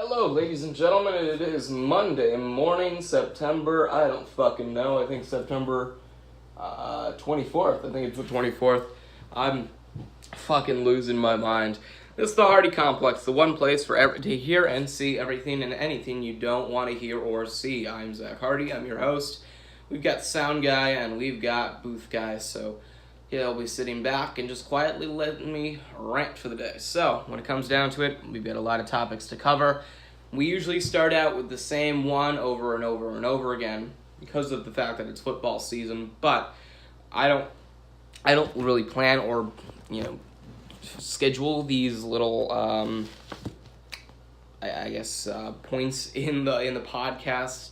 Hello, ladies and gentlemen. It is Monday morning, September. I don't fucking know. I think September 24th. I think it's the 24th. I'm fucking losing my mind. This is the Hardy Complex, the one place to hear and see everything and anything you don't want to hear or see. I'm Zach Hardy. I'm your host. We've got sound guy and we've got booth guy, so he'll be sitting back and just quietly letting me rant for the day. So, when it comes down to it, we've got a lot of topics to cover. We usually start out with the same one over and over and over again because of the fact that it's football season, but I don't really plan or, schedule these little points in the podcast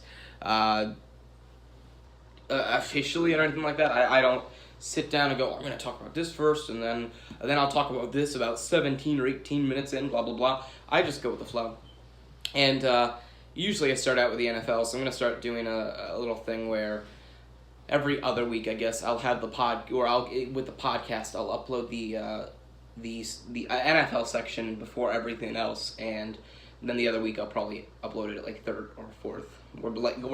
officially or anything like that. I don't sit down and go, I'm going to talk about this first, and then I'll talk about this about 17 or 18 minutes in, blah, blah, blah. I just go with the flow. And usually I start out with the NFL, so I'm going to start doing a little thing where every other week, I guess, I'll have with the podcast, I'll upload the NFL section before everything else, and then the other week I'll probably upload it at like third or fourth, or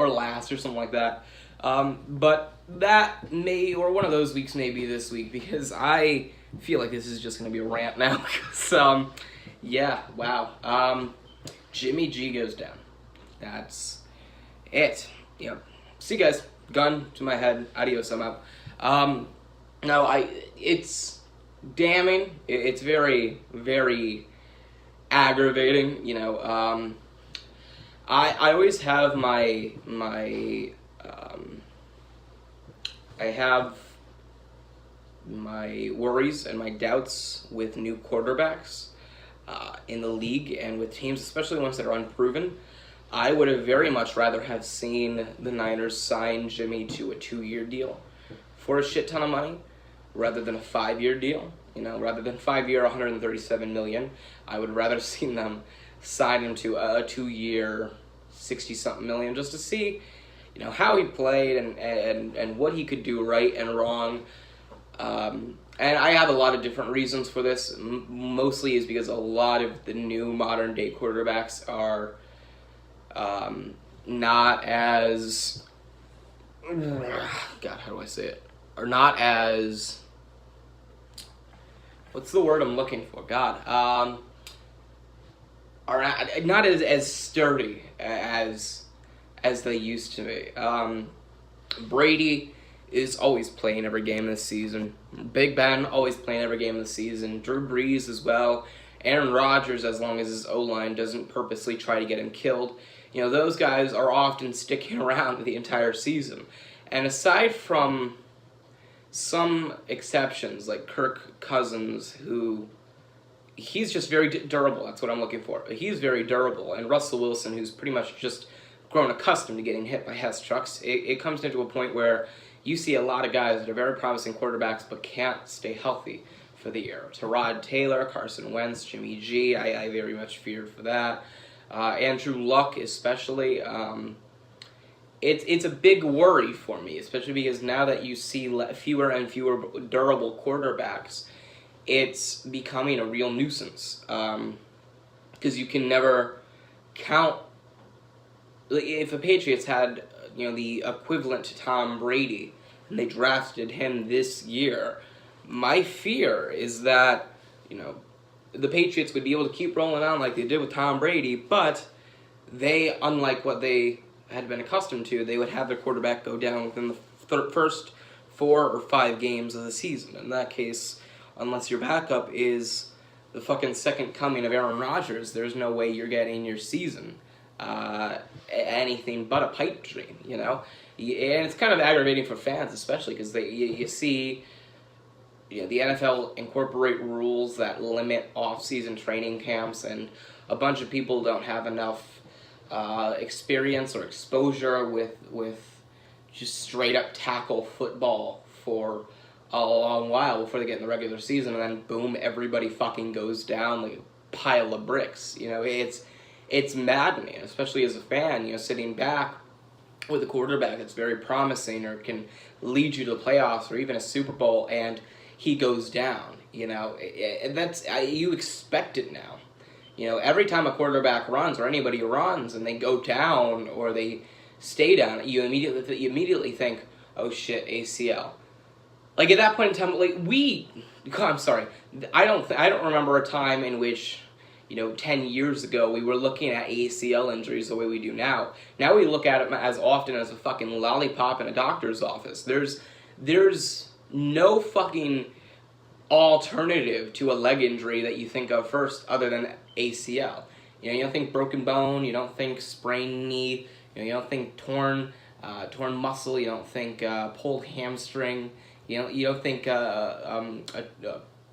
last or something like that. But that one of those weeks may be this week, because I feel like this is just going to be a rant now. So, wow. Jimmy G goes down. That's it. Yep. See you guys. Gun to my head. Adios, I'm out. It's damning. It's very, very aggravating. I always have I have my worries and my doubts with new quarterbacks in the league and with teams, especially ones that are unproven. I would have very much rather have seen the Niners sign Jimmy to a 2-year deal for a shit ton of money rather than a 5-year deal. Rather than 5-year, $137 million, I would rather have seen them sign him to a 2-year, $60-something million, just to see, how he played and what he could do right and wrong. And I have a lot of different reasons for this. Mostly is because a lot of the new modern day quarterbacks are not as... God, how do I say it? Are not as... What's the word I'm looking for? God. Are not as sturdy as they used to be. Brady is always playing every game of the season. Big Ben always playing every game of the season. Drew Brees as well. Aaron Rodgers, as long as his O-line doesn't purposely try to get him killed. Those guys are often sticking around the entire season. And aside from some exceptions, like Kirk Cousins, who... he's just very durable. That's what I'm looking for. He's very durable. And Russell Wilson, who's pretty much just grown accustomed to getting hit by Hess trucks, it comes into a point where you see a lot of guys that are very promising quarterbacks but can't stay healthy for the year. Tyrod Taylor, Carson Wentz, Jimmy G, I very much fear for that. Andrew Luck especially. It's a big worry for me, especially because now that you see fewer and fewer durable quarterbacks, it's becoming a real nuisance. Because you can never count... If the Patriots had, the equivalent to Tom Brady, and they drafted him this year, my fear is that, the Patriots would be able to keep rolling on like they did with Tom Brady, but they, unlike what they had been accustomed to, they would have their quarterback go down within the first 4 or 5 games of the season. In that case, unless your backup is the fucking second coming of Aaron Rodgers, there's no way you're getting your season anything but a pipe dream, And it's kind of aggravating for fans, especially because you see, the NFL incorporate rules that limit off-season training camps, and a bunch of people don't have enough experience or exposure with just straight-up tackle football for a long while before they get in the regular season, and then boom, everybody fucking goes down like a pile of bricks. It's maddening, especially as a fan, sitting back with a quarterback that's very promising or can lead you to the playoffs or even a Super Bowl, and he goes down. You expect it now. Every time a quarterback runs or anybody runs and they go down or they stay down, you immediately think, oh shit, ACL. Like at that point in time, I'm sorry, I don't remember a time in which 10 years ago we were looking at ACL injuries the way we do now. Now we look at it as often as a fucking lollipop in a doctor's office. There's no fucking alternative to a leg injury that you think of first other than ACL. You don't think broken bone, you don't think sprained knee, you don't think torn muscle, you don't think pulled hamstring, you don't think a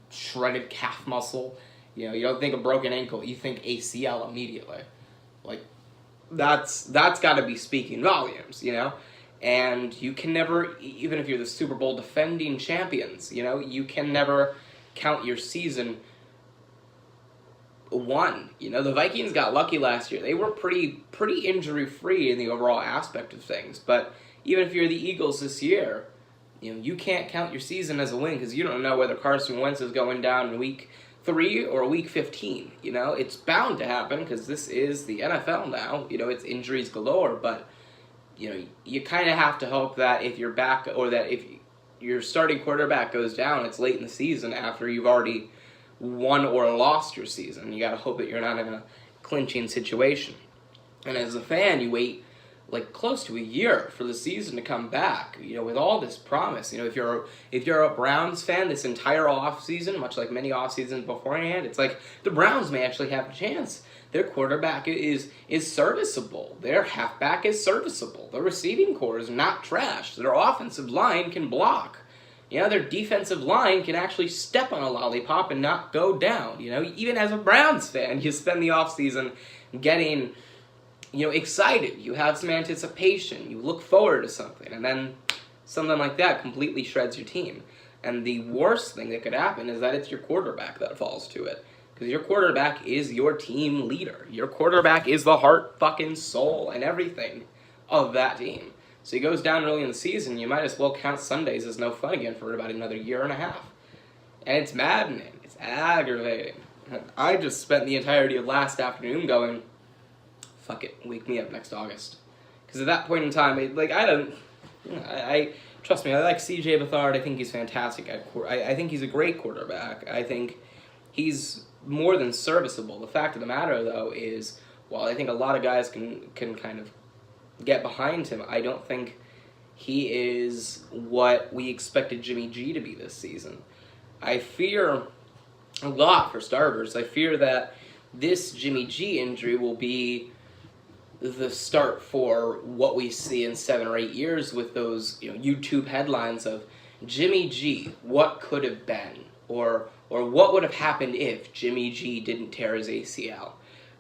shredded calf muscle, you don't think a broken ankle, you think ACL immediately. Like that's got to be speaking volumes, And you can never, even if you're the Super Bowl defending champions, you can never count your season won. The Vikings got lucky last year. They were pretty injury-free in the overall aspect of things. But even if you're the Eagles this year, you can't count your season as a win because you don't know whether Carson Wentz is going down in week 3 or week 15. It's bound to happen because this is the NFL now. It's injuries galore, but you kind of have to hope that if you're back or that if your starting quarterback goes down, it's late in the season after you've already won or lost your season. You got to hope that you're not in a clinching situation. And as a fan, you wait close to a year for the season to come back, with all this promise. If you're a Browns fan, this entire offseason, much like many off seasons beforehand, it's like the Browns may actually have a chance. Their quarterback is serviceable. Their halfback is serviceable. The receiving core is not trash. Their offensive line can block. Their defensive line can actually step on a lollipop and not go down. Even as a Browns fan, you spend the offseason getting, excited. You have some anticipation. You look forward to something. And then something like that completely shreds your team. And the worst thing that could happen is that it's your quarterback that falls to it. Because your quarterback is your team leader. Your quarterback is the heart, fucking soul, and everything of that team. So he goes down early in the season, you might as well count Sundays as no fun again for about another year and a half. And it's maddening. It's aggravating. I just spent the entirety of last afternoon going, fuck it, wake me up next August. Because at that point in time, trust me, I like C.J. Beathard. I think he's fantastic I think he's a great quarterback. I think he's more than serviceable. The fact of the matter, though, is while I think a lot of guys can kind of get behind him, I don't think he is what we expected Jimmy G to be this season. I fear a lot for starters. I fear that this Jimmy G injury will be the start for what we see in 7 or 8 years with those YouTube headlines of Jimmy G, what could have been, or what would have happened if Jimmy G didn't tear his ACL.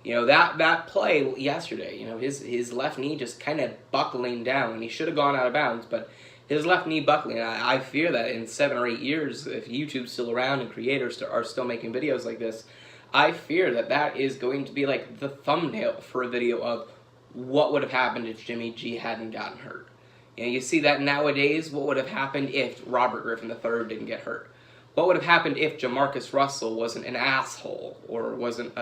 That play yesterday, his left knee just kind of buckling down, and he should have gone out of bounds, but his left knee buckling, I fear that in 7 or 8 years, if YouTube's still around and creators are still making videos like this, I fear that is going to be like the thumbnail for a video of what would have happened if Jimmy G hadn't gotten hurt. You see that nowadays, what would have happened if Robert Griffin III didn't get hurt? What would have happened if Jamarcus Russell wasn't an asshole or wasn't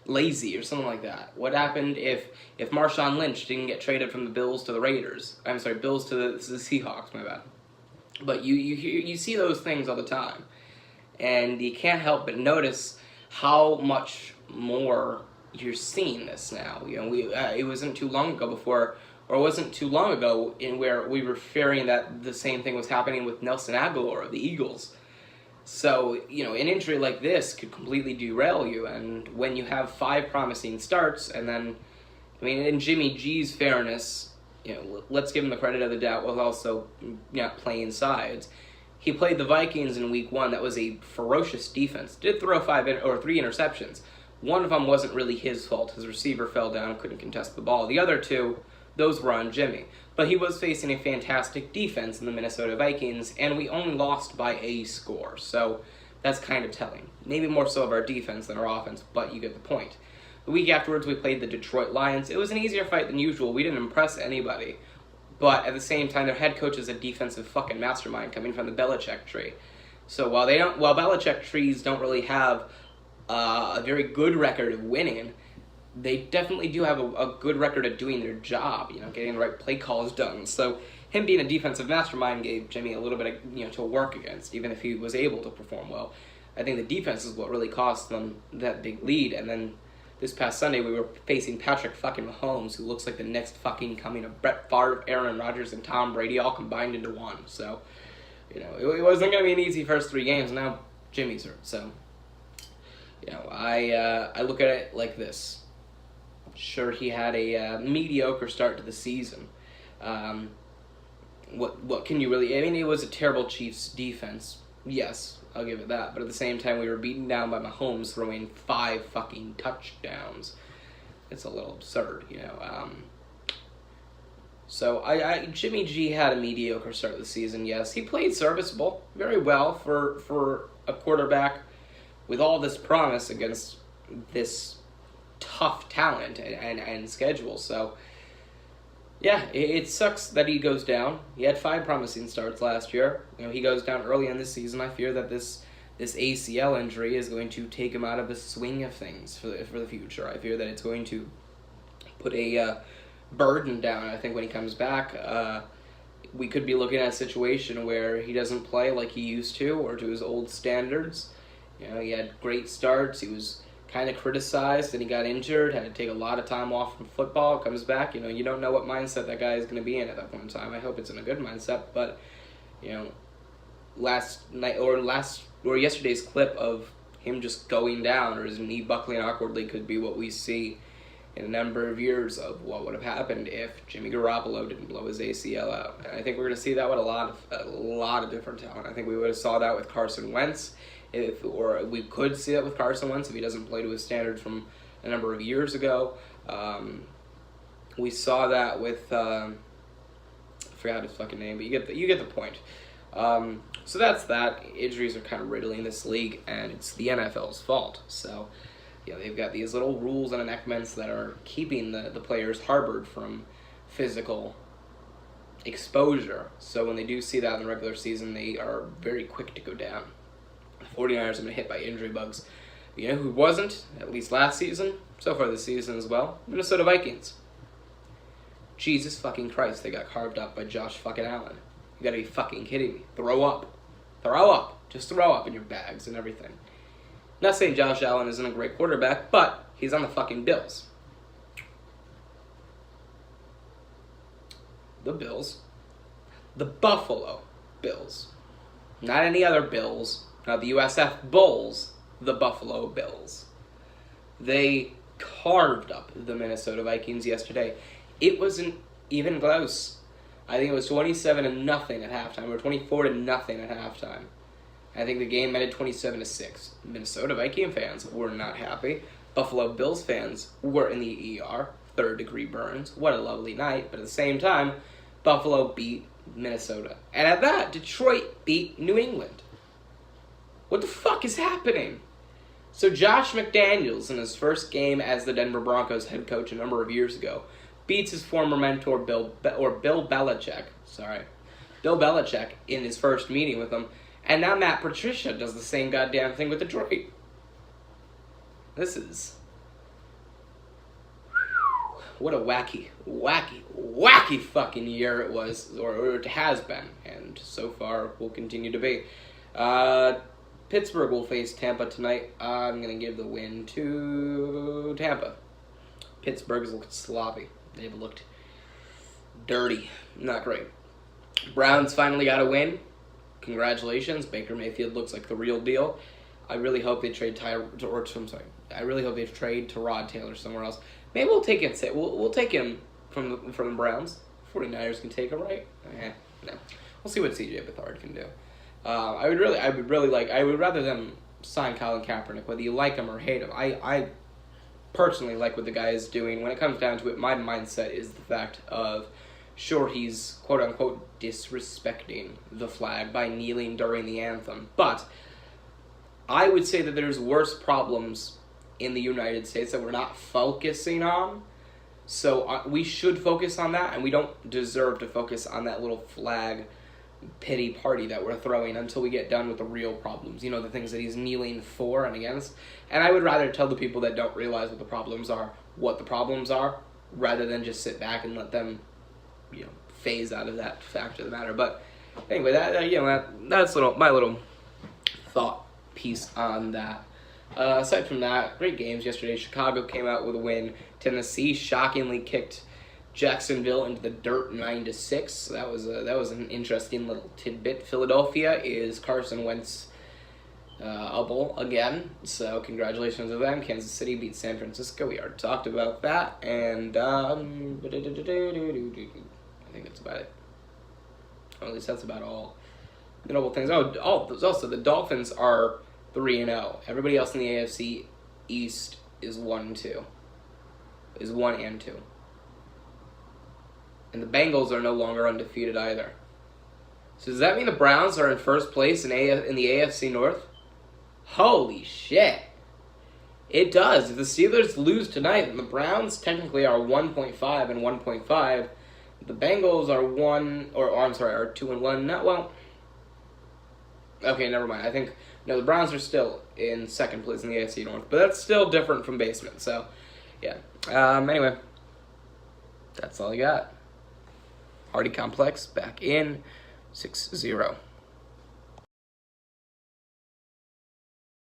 lazy or something like that? What happened if Marshawn Lynch didn't get traded from the Bills to the Raiders? I'm sorry, Bills to the Seahawks, my bad. But you see those things all the time. And you can't help but notice how much more you're seeing this now. It wasn't too long ago in where we were fearing that the same thing was happening with Nelson Aguilar of the Eagles. So, an injury like this could completely derail you, and when you have 5 promising starts, and then, in Jimmy G's fairness, let's give him the credit of the doubt while also playing sides. He played the Vikings in week 1. That was a ferocious defense. Did throw 3 interceptions. One of them wasn't really his fault. His receiver fell down and couldn't contest the ball. The other 2, those were on Jimmy. But he was facing a fantastic defense in the Minnesota Vikings, and we only lost by a score. So that's kind of telling. Maybe more so of our defense than our offense, but you get the point. The week afterwards, we played the Detroit Lions. It was an easier fight than usual. We didn't impress anybody. But at the same time, their head coach is a defensive fucking mastermind coming from the Belichick tree. So while Belichick trees don't really have a very good record of winning, they definitely do have a good record of doing their job, getting the right play calls done. So him being a defensive mastermind gave Jimmy a little bit of, to work against, even if he was able to perform well. I think the defense is what really cost them that big lead. And then this past Sunday, we were facing Patrick fucking Mahomes, who looks like the next fucking coming of Brett Favre, Aaron Rodgers, and Tom Brady all combined into one. So, it wasn't going to be an easy first 3 games. Now Jimmy's hurt. So, I look at it like this. Sure, he had a mediocre start to the season. What can you really... I mean, it was a terrible Chiefs defense. Yes, I'll give it that. But at the same time, we were beaten down by Mahomes throwing 5 fucking touchdowns. It's a little absurd, So Jimmy G had a mediocre start of the season, yes. He played serviceable very well for a quarterback with all this promise against this tough talent and schedule. So, yeah, it sucks that he goes down. He had 5 promising starts last year. He goes down early in this season. I fear that this ACL injury is going to take him out of the swing of things for the future. I fear that it's going to put a burden down. I think when he comes back, we could be looking at a situation where he doesn't play like he used to or to his old standards. He had great starts. He was kind of criticized, and he got injured, had to take a lot of time off from football, comes back, you don't know what mindset that guy is going to be in at that point in time. I hope it's in a good mindset, but, last night, or yesterday's clip of him just going down, or his knee buckling awkwardly, could be what we see in a number of years of what would have happened if Jimmy Garoppolo didn't blow his ACL out. And I think we're going to see that with a lot of different talent. I think we would have saw that with Carson Wentz, or we could see that with Carson Wentz if he doesn't play to his standards from a number of years ago. We saw that with I forgot his fucking name, but you get the point. So that's that. Injuries are kind of riddling this league, and it's the NFL's fault. So, they've got these little rules and enactments that are keeping the players harbored from physical exposure. So when they do see that in the regular season, they are very quick to go down. The 49ers have been hit by injury bugs. But you know who wasn't, at least last season, so far this season as well? Minnesota Vikings. Jesus fucking Christ, they got carved up by Josh fucking Allen. You gotta be fucking kidding me. Throw up. Throw up. Just throw up in your bags and everything. Not saying Josh Allen isn't a great quarterback, but he's on the fucking Bills. The Bills. The Buffalo Bills. Not any other Bills. Not the USF Bulls. The Buffalo Bills. They carved up the Minnesota Vikings yesterday. It wasn't even close. I think it was 27-0 at halftime, or 24-0 at halftime. I think the game ended 27-6. Minnesota Viking fans were not happy. Buffalo Bills fans were in the ER. 3rd-degree burns. What a lovely night. But at the same time, Buffalo beat Minnesota. And at that, Detroit beat New England. What the fuck is happening? So Josh McDaniels, in his first game as the Denver Broncos head coach a number of years ago, beats his former mentor Bill Belichick. Bill Belichick in his first meeting with him. And now Matt Patricia does the same goddamn thing with Detroit. This is... what a wacky fucking year it was, or it has been, and so far will continue to be. Pittsburgh will face Tampa tonight. I'm going to give the win to Tampa. Pittsburgh's looked sloppy. They've looked dirty. Not great. Browns finally got a win. Congratulations. Baker Mayfield looks like the real deal. I really hope they trade I really hope they trade Tyrod Taylor somewhere else. Maybe we'll take him. We'll take him from the Browns. 49ers can take him, right? No. We'll see what CJ Beathard can do. I would rather them sign Colin Kaepernick, whether you like him or hate him. I personally like what the guy is doing. When it comes down to it, my mindset is the fact of, sure, he's quote-unquote disrespecting the flag by kneeling during the anthem, but I would say that there's worse problems in the United States that we're not focusing on, so we should focus on that, and we don't deserve to focus on that little flag pity party that we're throwing until we get done with the real problems. You know, the things that he's kneeling for and against. And I would rather tell the people that don't realize what the problems are, rather than just sit back and let them, phase out of that fact of the matter. But anyway, that's my little thought piece on that. Aside from that, great games yesterday. Chicago came out with a win. Tennessee shockingly kicked Jacksonville into the dirt 9-6. That was an interesting little tidbit. Philadelphia is Carson Wentz able again, so congratulations to them. Kansas City beat San Francisco. We already talked about that, and I think that's about it. Or at least that's about all the notable things. Also the Dolphins are 3-0. Everybody else in the AFC East is 1-2. Is 1-2. And the Bengals are no longer undefeated either. So does that mean the Browns are in first place in the AFC North? Holy shit. It does. If the Steelers lose tonight, then the Browns technically are 1.5 and 1.5. The Bengals are 2-1. Not well. Okay, never mind. The Browns are still in second place in the AFC North, but that's still different from basement. So, yeah. Anyway, that's all I got. Hardy Complex back in 6-0.